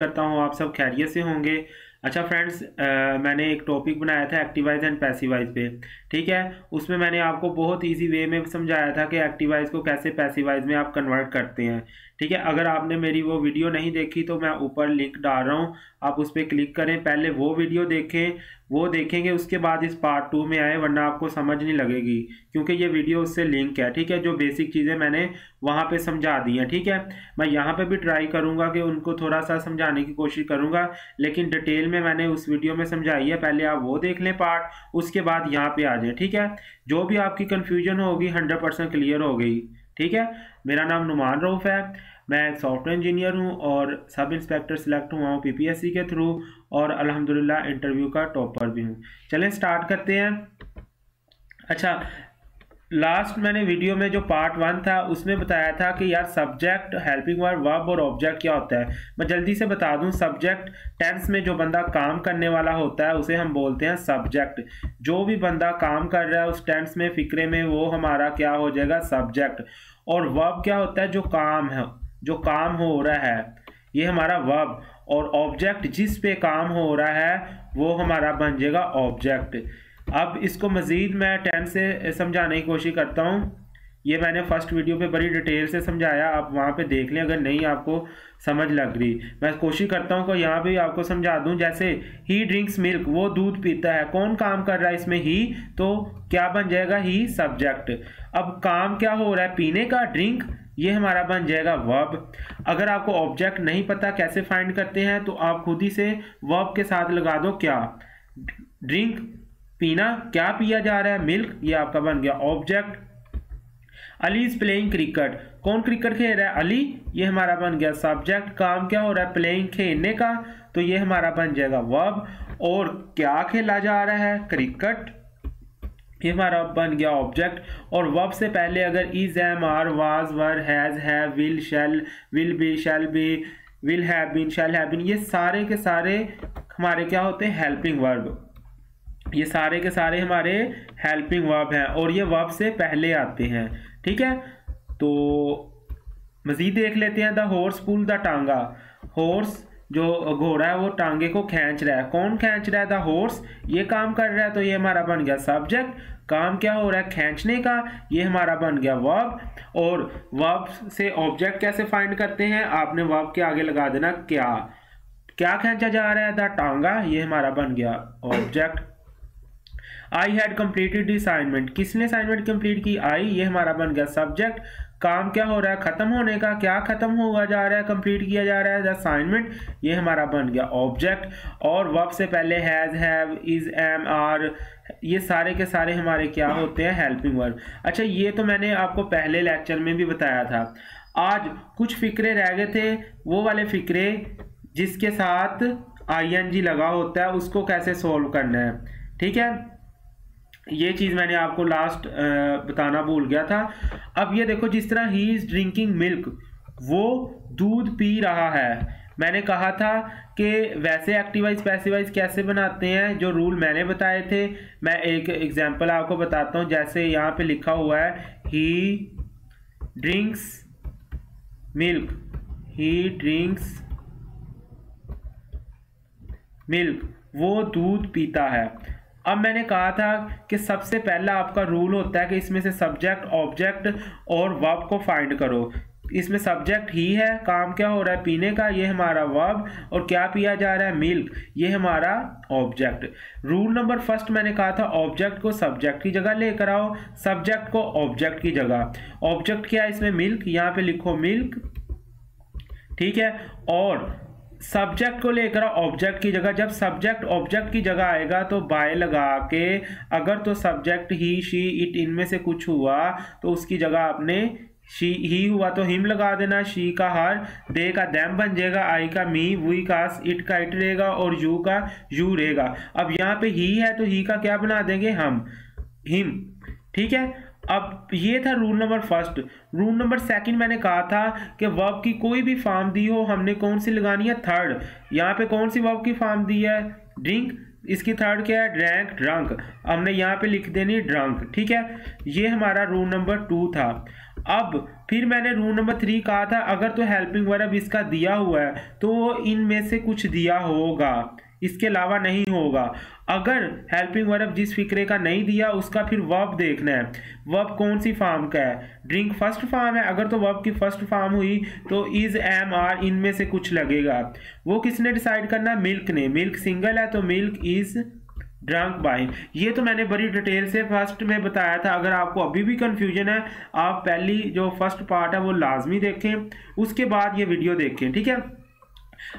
करता हूँ आप सब खैरियत से होंगे। अच्छा फ्रेंड्स, मैंने एक टॉपिक बनाया था एक्टिवाइज एंड पैसिवाइज पे। ठीक है, उसमें मैंने आपको बहुत इजी वे में समझाया था कि एक्टिवाइज को कैसे पैसिवाइज में आप कन्वर्ट करते हैं। ठीक है, अगर आपने मेरी वो वीडियो नहीं देखी तो मैं ऊपर लिंक डाल रहा हूँ, आप उस पर क्लिक करें, पहले वो वीडियो देखें, वो देखेंगे उसके बाद इस पार्ट 2 में आए, वरना आपको समझ नहीं लगेगी, क्योंकि ये वीडियो उससे लिंक है। ठीक है, जो बेसिक चीज़ें मैंने वहाँ पे समझा दी हैं। ठीक है, मैं यहाँ पे भी ट्राई करूँगा कि उनको थोड़ा सा समझाने की कोशिश करूँगा, लेकिन डिटेल में मैंने उस वीडियो में समझाई है। पहले आप वो देख लें पार्ट, उसके बाद यहाँ पे आ जाए। ठीक है, जो भी आपकी कन्फ्यूजन होगी 100% क्लियर हो गई। ठीक है, मेरा नाम नुमान रऊफ है, मैं एक सॉफ्टवेयर इंजीनियर हूँ और सब इंस्पेक्टर सिलेक्ट हुआ हूँ पीपीएससी के थ्रू, और अल्हम्दुलिल्लाह इंटरव्यू का टॉपर भी हूँ। चलें स्टार्ट करते हैं। अच्छा, लास्ट मैंने वीडियो में जो पार्ट 1 था उसमें बताया था कि यार सब्जेक्ट, हेल्पिंग वर्ब, वर्ब और ऑब्जेक्ट क्या होता है। मैं जल्दी से बता दूं, सब्जेक्ट टेंस में जो बंदा काम करने वाला होता है उसे हम बोलते हैं सब्जेक्ट। जो भी बंदा काम कर रहा है उस टेंस में, फिक्रे में, वो हमारा क्या हो जाएगा, सब्जेक्ट। और वर्ब क्या होता है, जो काम है, जो काम हो रहा है, ये हमारा वर्ब। और ऑब्जेक्ट जिस पे काम हो रहा है वो हमारा बन जाएगा ऑब्जेक्ट। अब इसको मज़ीद मैं टेंस से समझाने की कोशिश करता हूँ। ये मैंने फर्स्ट वीडियो पे बड़ी डिटेल से समझाया, आप वहाँ पे देख लें अगर नहीं आपको समझ लग रही। मैं कोशिश करता हूँ कि यहाँ भी आपको समझा दूँ। जैसे ही ड्रिंक्स मिल्क, वो दूध पीता है, कौन काम कर रहा है इसमें, ही, तो क्या बन जाएगा, ही सब्जेक्ट। अब काम क्या हो रहा है, पीने का, ड्रिंक, ये हमारा बन जाएगा वर्ब। अगर आपको ऑब्जेक्ट नहीं पता कैसे फाइंड करते हैं तो आप खुद ही से वर्ब के साथ लगा दो, क्या, ड्रिंक, पीना, क्या पिया जा रहा है, मिल्क, ये आपका बन गया object. Ali is playing cricket, कौन क्रिकेट खेल रहा है, अली, ये हमारा बन गया सब्जेक्ट। काम क्या हो रहा है, प्लेइंग, खेलने का, तो ये हमारा बन जाएगा वर्ब। और क्या खेला जा रहा है, क्रिकेट, ये हमारा बन गया ऑब्जेक्ट। और वर्ब से पहले अगर is, am, are, was, were, has, have, will, shall, will be, shall be, will have been, shall have been, ये सारे के सारे हमारे क्या होते हैं, हेल्पिंग वर्ब। ये सारे के सारे हमारे हेल्पिंग वर्ब हैं और ये वर्ब से पहले आते हैं। ठीक है, तो मज़ीद देख लेते हैं। द हॉर्स पुल द टांगा, हॉर्स जो घोड़ा है वो टांगे को खींच रहा है, कौन खींच रहा है, द हॉर्स, ये काम कर रहा है, तो ये हमारा बन गया सब्जेक्ट। काम क्या हो रहा है, खींचने का, ये हमारा बन गया वर्ब। और वर्ब से ऑब्जेक्ट कैसे फाइंड करते हैं, आपने वर्ब के आगे लगा देना क्या, क्या खींचा जा रहा है, द टांगा, ये हमारा बन गया object. I had completed assignment, किसने असाइनमेंट कंप्लीट की, आई, ये हमारा बन गया सब्जेक्ट। काम क्या हो रहा है, खत्म होने का, क्या खत्म हुआ जा रहा है, कंप्लीट किया जा रहा है, द असाइनमेंट, ये हमारा बन गया ऑब्जेक्ट। और वर्ब से पहले has, have, is, am, are, ये सारे के सारे हमारे क्या होते हैं, हेल्पिंग वर्ब। अच्छा, ये तो मैंने आपको पहले लेक्चर में भी बताया था। आज कुछ फिक्रे रह गए थे, वो वाले फिक्रे जिसके साथ ING लगा होता है उसको कैसे सोल्व करना है। ठीक है, ये चीज़ मैंने आपको लास्ट बताना भूल गया था। अब ये देखो, जिस तरह ही इज़ ड्रिंकिंग मिल्क, वो दूध पी रहा है, मैंने कहा था कि वैसे एक्टिवाइज पैसिवाइज कैसे बनाते हैं, जो रूल मैंने बताए थे। मैं एक एग्जांपल आपको बताता हूँ। जैसे यहाँ पे लिखा हुआ है ही ड्रिंक्स मिल्क, ही ड्रिंक्स मिल्क, वो दूध पीता है। अब मैंने कहा था कि सबसे पहला आपका रूल होता है कि इसमें से सब्जेक्ट, ऑब्जेक्ट और वर्ब को फाइंड करो। इसमें सब्जेक्ट ही है, काम क्या हो रहा है, पीने का, ये हमारा वर्ब। और क्या पिया जा रहा है, मिल्क, ये हमारा ऑब्जेक्ट। रूल नंबर फर्स्ट मैंने कहा था ऑब्जेक्ट को सब्जेक्ट की जगह लेकर आओ, सब्जेक्ट को ऑब्जेक्ट की जगह। ऑब्जेक्ट क्या है इसमें, मिल्क, यहाँ पे लिखो मिल्क। ठीक है, और सब्जेक्ट को लेकर ऑब्जेक्ट की जगह। जब सब्जेक्ट ऑब्जेक्ट की जगह आएगा तो बाय लगा के, अगर तो सब्जेक्ट ही, शी, इट, इनमें से कुछ हुआ तो उसकी जगह आपने शी, ही हुआ तो हिम लगा देना, शी का हर, दे का दैम बन जाएगा, आई का मी, वी का इट का इट रहेगा और यू का यू रहेगा। अब यहाँ पे ही है तो ही का क्या बना देंगे, हम, हिम। ठीक है, अब ये था rule number first. Rule number second मैंने कहा था कि वर्ब की कोई भी फॉर्म दी हो, हमने कौन सी लगानी है, थर्ड। यहाँ पे कौन सी वर्ब की फॉर्म दी है, ड्रिंक, इसकी थर्ड क्या है, ड्रैंक, ड्रंक, हमने यहाँ पे लिख देनी ड्रंक। ठीक है, ये हमारा रूल नंबर 2 था। अब फिर मैंने रूल नंबर 3 कहा था, अगर तो हेल्पिंग वर्ब इसका दिया हुआ है तो वो इनमें से कुछ दिया होगा, इसके अलावा नहीं होगा। अगर हेल्पिंग वर्ब जिस फिक्रे का नहीं दिया उसका फिर वर्ब देखना है, वर्ब कौन सी फॉर्म का है। ड्रिंक फर्स्ट फॉर्म है, अगर तो वर्ब की फर्स्ट फॉर्म हुई तो इज, एम, आर इनमें से कुछ लगेगा। वो किसने डिसाइड करना, मिल्क ने। मिल्क सिंगल है तो मिल्क इज ड्रंक बाय। ये तो मैंने बड़ी डिटेल से फर्स्ट में बताया था। अगर आपको अभी भी कंफ्यूजन है, आप पहली जो फर्स्ट पार्ट है वो लाजमी देखें, उसके बाद ये वीडियो देखें, ठीक है।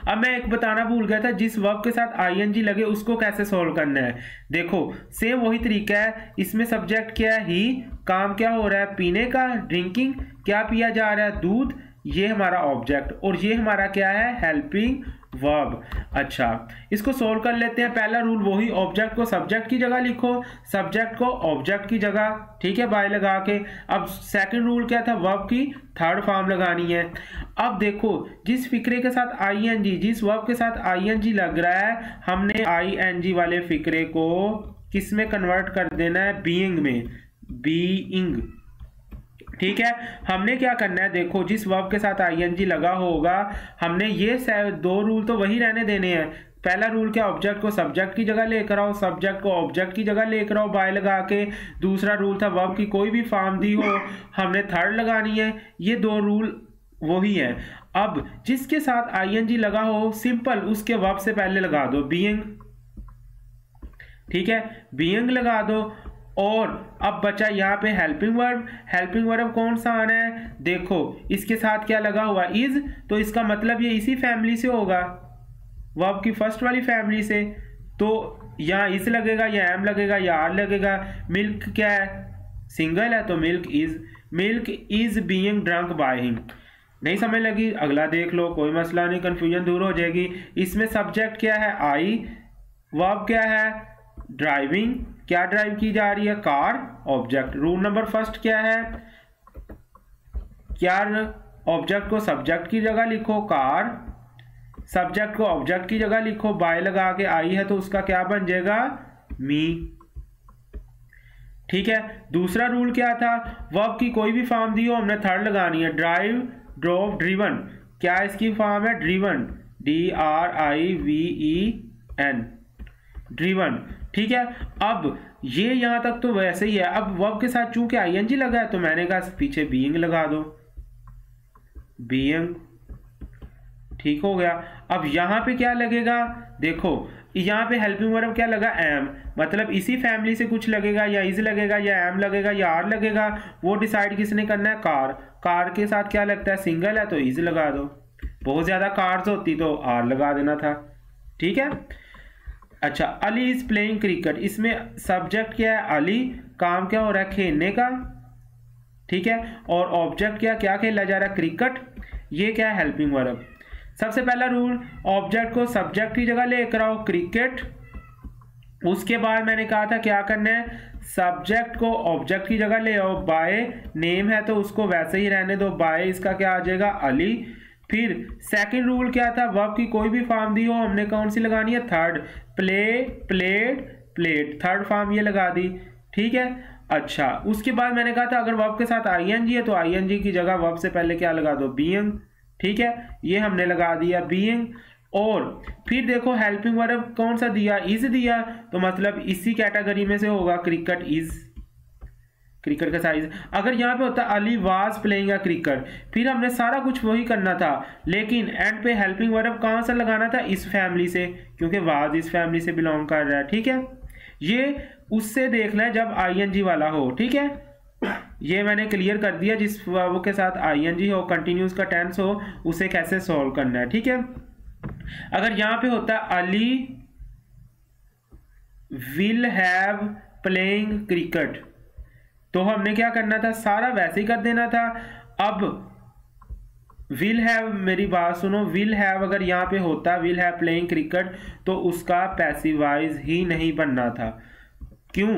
अब मैं एक बताना भूल गया था, जिस वर्ब के साथ आईएनजी लगे उसको कैसे सॉल्व करना है। देखो सेम वही तरीका है, इसमें सब्जेक्ट क्या है, ही, काम क्या हो रहा है, पीने का, ड्रिंकिंग, क्या पिया जा रहा है, दूध, ये हमारा ऑब्जेक्ट, और ये हमारा क्या है, हेल्पिंग वर्ब। अच्छा, इसको सोल्व कर लेते हैं। पहला रूल वही, ऑब्जेक्ट को सब्जेक्ट की जगह लिखो, सब्जेक्ट को ऑब्जेक्ट की जगह, ठीक है, बाय लगा के। अब सेकंड रूल क्या था, वर्ब की थर्ड फॉर्म लगानी है। अब देखो जिस फिक्रे के साथ आईएनजी, जिस वर्ब के साथ आईएनजी लग रहा है, हमने आईएनजी वाले फिक्रे को किस में कन्वर्ट कर देना है, बीइंग में, बीइंग, ठीक है। हमने क्या करना है, देखो जिस वर्ब के साथ आईएनजी लगा होगा, हमने ये दो रूल तो वही रहने देने हैं। पहला रूल क्या, ऑब्जेक्ट को सब्जेक्ट की जगह लेकर आओ, सब्जेक्ट को ऑब्जेक्ट की जगह लेकर आओ बाय लगा के। दूसरा रूल था वर्ब की कोई भी फॉर्म दी हो, हमने थर्ड लगानी है। ये दो रूल वही है। अब जिसके साथ आईएनजी लगा हो, सिंपल उसके वर्ब से पहले लगा दो बीइंग, ठीक है, बीइंग लगा दो। और अब बचा यहाँ पे हेल्पिंग वर्ब। हेल्पिंग वर्ब कौन सा आना है, देखो इसके साथ क्या लगा हुआ, इज, तो इसका मतलब ये इसी फैमिली से होगा, वर्ब की फर्स्ट वाली फैमिली से। तो यहाँ इज लगेगा, या एम लगेगा, या आर लगेगा। मिल्क क्या है, सिंगल है तो milk is being drunk by him. नहीं समझ लगी, अगला देख लो, कोई मसला नहीं, कंफ्यूजन दूर हो जाएगी। इसमें सब्जेक्ट क्या है, आई, वर्ब क्या है, ड्राइविंग, क्या ड्राइव की जा रही है, car, object. Rule number first क्या है, क्या ऑब्जेक्ट को सब्जेक्ट की जगह लिखो, कार, सब्जेक्ट को ऑब्जेक्ट की जगह लिखो, बाय लगा के, आई है तो उसका क्या बन जाएगा, मी, ठीक है। दूसरा रूल क्या था, वर्ब की कोई भी फॉर्म दी हो, हमने थर्ड लगानी है। ड्राइव, ड्रोव, ड्रिवन, क्या इसकी फॉर्म है, ड्रिवन, DRIVEN, ड्रिवन, ठीक है। अब ये यहां तक तो वैसे ही है। अब वर्ब के साथ चूंकि आईएनजी लगा है तो मैंने कहा पीछे बीइंग लगा दो, बीइंग, ठीक हो गया। अब यहां पे क्या लगेगा, देखो यहाँ पे हेल्पिंग वर्ब क्या लगा, एम, मतलब इसी फैमिली से कुछ लगेगा, या इज लगेगा, या एम लगेगा, या आर लगेगा। वो डिसाइड किसने करना है, कार। कार के साथ क्या लगता है, सिंगल है तो इज लगा दो, बहुत ज्यादा कार्स होती तो आर लगा देना था, ठीक है। अच्छा, अली इज प्लेइंग क्रिकेट, इसमें सब्जेक्ट क्या है, अली, काम क्या हो रहा है, खेलने का, ठीक है, और ऑब्जेक्ट क्या खेला जा रहा है, क्रिकेट। ये क्या है, हेल्पिंग वर्ब। सबसे पहला रूल, ऑब्जेक्ट को सब्जेक्ट की जगह लेकर आओ, क्रिकेट। उसके बाद मैंने कहा था क्या करना है, सब्जेक्ट को ऑब्जेक्ट की जगह ले आओ, बाय, नेम है तो उसको वैसे ही रहने दो, बाय इसका क्या आ जाएगा, अली। फिर सेकंड रूल क्या था, वर्ब की कोई भी फॉर्म दी हो, हमने कौन सी लगानी है, third, play, played, plate, third form ये लगा दी, ठीक है। अच्छा, उसके बाद मैंने कहा था अगर वर्ब के साथ आईएनजी है तो आईएनजी की जगह वर्ब से पहले क्या लगा दो, बीइंग, ठीक है, ये हमने लगा दिया बीइंग। और फिर देखो हेल्पिंग वर्ब कौन सा दिया, इज दिया, तो मतलब इसी कैटेगरी में से होगा, क्रिकेट इज, क्रिकेट का साइज। अगर यहाँ पे होता अली वाज प्लेइंग क्रिकेट, फिर हमने सारा कुछ वही करना था, लेकिन एंड पे हेल्पिंग वर्ब कहाँ से लगाना था, इस फैमिली से, क्योंकि वाज इस फैमिली से बिलोंग कर रहा है, ठीक है। ये उससे देखना है जब आईएनजी वाला हो, ठीक है। ये मैंने क्लियर कर दिया, जिस वर्ब के साथ आईएनजी हो, कंटिन्यूस का टेंस हो, उसे कैसे सॉल्व करना है, ठीक है। अगर यहां पे होता Ali will have playing cricket, तो हमने क्या करना था, सारा वैसे ही कर देना था। अब विल हैव, मेरी बात सुनो, विल हैव अगर यहाँ पे होता विल हैव प्लेइंग क्रिकेट, तो उसका पैसिवाइज ही नहीं बनना था। क्यों,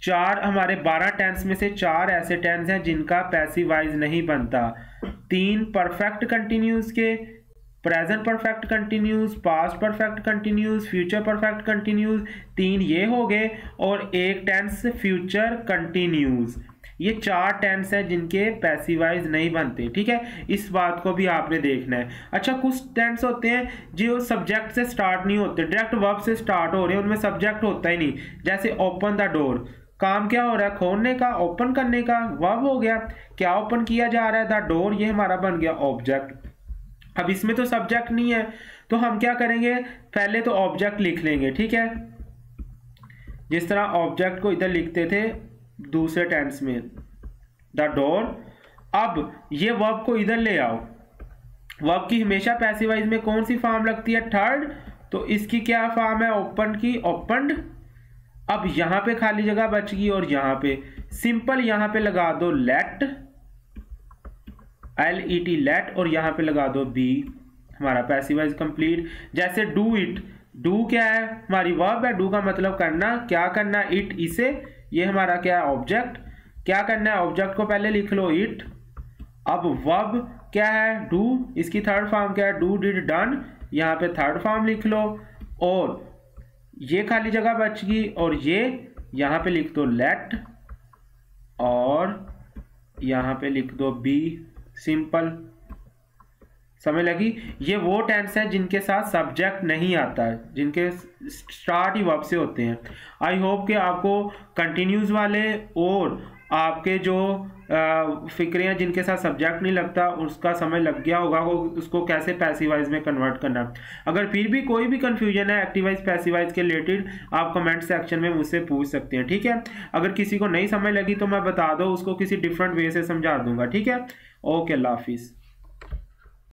चार हमारे 12 टेंस में से 4 ऐसे टेंस हैं जिनका पैसिवाइज नहीं बनता। 3 परफेक्ट कंटिन्यूस के, present perfect continuous, past perfect continuous, future perfect continuous, 3 ये हो गए, और एक टेंस फ्यूचर कंटिन्यूस। ये 4 टेंस हैं जिनके पैसिवाइज नहीं बनते, ठीक है, इस बात को भी आपने देखना है। अच्छा, कुछ टेंस होते हैं जो सब्जेक्ट से स्टार्ट नहीं होते, डायरेक्ट वर्ब से स्टार्ट हो रहे हैं, उनमें सब्जेक्ट होता ही नहीं। जैसे ओपन द डोर, काम क्या हो रहा है, खोलने का, ओपन करने का, वर्ब हो गया, क्या ओपन किया जा रहा है, द डोर, ये हमारा बन गया ऑब्जेक्ट। अब इसमें तो सब्जेक्ट नहीं है, तो हम क्या करेंगे, पहले तो ऑब्जेक्ट लिख लेंगे, ठीक है, जिस तरह ऑब्जेक्ट को इधर लिखते थे दूसरे टेंस में, द डोर। अब ये वर्ब को इधर ले आओ, वर्ब की हमेशा पैसिवाइज में कौन सी फॉर्म लगती है, थर्ड, तो इसकी क्या फॉर्म है, ओपन की, ओपनड। अब यहां पे खाली जगह बच गई और यहां पे सिंपल, यहां पे लगा दो लेट, LET लेट, और यहां पे लगा दो बी, हमारा पैसिवाइज कंप्लीट। जैसे डू इट, डू क्या है, हमारी वर्ब है, डू का मतलब करना, क्या करना, इट, इसे, ये हमारा क्या है, ऑब्जेक्ट, क्या करना है, ऑब्जेक्ट को पहले लिख लो इट। अब वर्ब क्या है, डू, इसकी थर्ड फॉर्म क्या है, डू, डिड, डन, यहाँ पे थर्ड फॉर्म लिख लो, और ये खाली जगह बच गई, और ये यहाँ पे लिख दो लेट, और यहाँ पे लिख दो बी, सिंपल, समझ लगी। ये वो टेंस है जिनके साथ सब्जेक्ट नहीं आता है, जिनके स्टार्ट ही वर्ब से होते हैं। आई होप कि आपको कंटिन्यूज वाले और आपके जो फिक्रे हैं जिनके साथ सब्जेक्ट नहीं लगता उसका समझ लग गया होगा वो उसको कैसे पैसिवाइज में कन्वर्ट करना। अगर फिर भी कोई भी कंफ्यूजन है एक्टिवाइज पैसिवाइज के रिलेटेड, आप कमेंट सेक्शन में मुझसे पूछ सकते हैं, ठीक है। अगर किसी को नहीं समझ लगी तो मैं बता दो, उसको किसी डिफरेंट वे से समझा दूंगा, ठीक है। ओके, अल्लाह हाफिज़।